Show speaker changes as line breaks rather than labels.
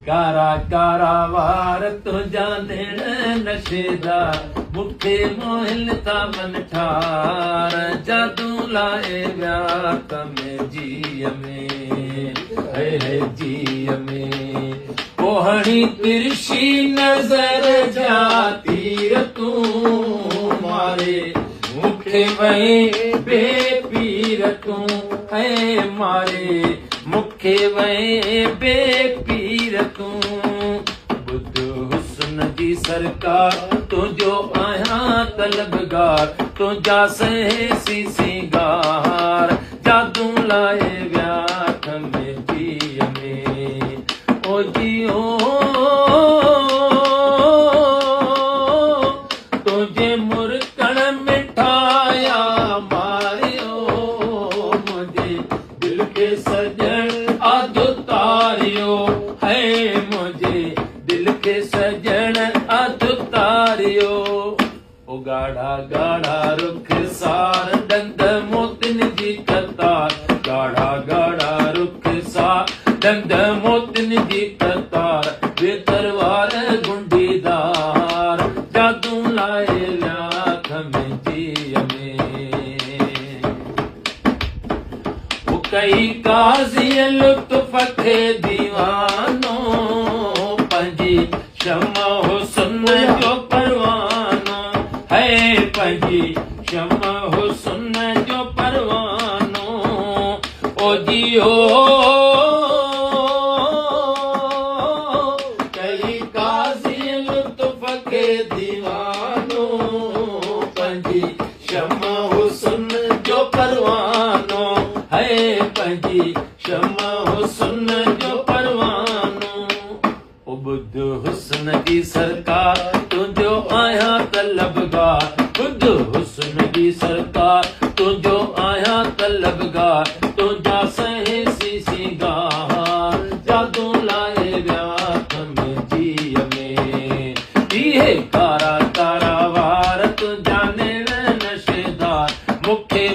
ਕਾਰਾ ਕਾਰਾ ਵਾਰ ਤੁਝਾ ਦੇਣ ਨਸ਼ੇਦਾ ਮੁੱਠੇ ਮੋਹਿਲ ਤਾਂ ਮਨ ਠਾਰ ਜਾਦੂ ਲਾਏ ਵਿਆਹ ਕਮੇ ਜੀ ਅਮੇ ਹੈ ਜੀ ਅਮੇ ਕੋਹਣੀ ਤਿਰਛੀ ਨਜ਼ਰ ਜਾਤੀ ਤੂੰ ਮਾਰੇ ਮੁੱਠੇ ਵਹੀਂ ਬੇਪੀਰ ਤੂੰ ਹੈ ਮਾਰੇ ਮੁੱਖੇ ਵਹੀਂ ਬੇਪੀਰ ਤੂੰ बुद्ध हुस्न जी सरकार तू जो आया तलबगार तू जा सहे सी सिंगार जादू लाए व्याख में जी में ओ जी ओ तुझे मुरकण मिठाया मारियो मुझे दिल के सजन आदो तारियो है मुझे दिल के सजन अध तारियो ओ गाढ़ा गाढ़ा रुख सार डंद मोतिन जी कतार गाढ़ा गाढ़ा रुख सार डंद मोतिन जी कतार बेतरवार गुंडीदार जादू लाए व्याख में जी में ओ कई काजी लुत्फ थे दीवानो शमा हो सुन जो परवानो है पंजी शमा हो सुन जो परवानो ओ जियो कई काजी लुत्फ के दीवानो पंजी शमा हो सुन जो परवानो है पंजी शमा हो सुन जो परवानो ओ बुद्ध हुस्न की सरकार तू जो आया तलबगार बुद्ध हुस्न की सरकार तू जो आया तलबगार तू जा सहे सी सिंगार जादू लाए व्याख में जी में ये कारा कारा वार तू जाने नशेदार मुखे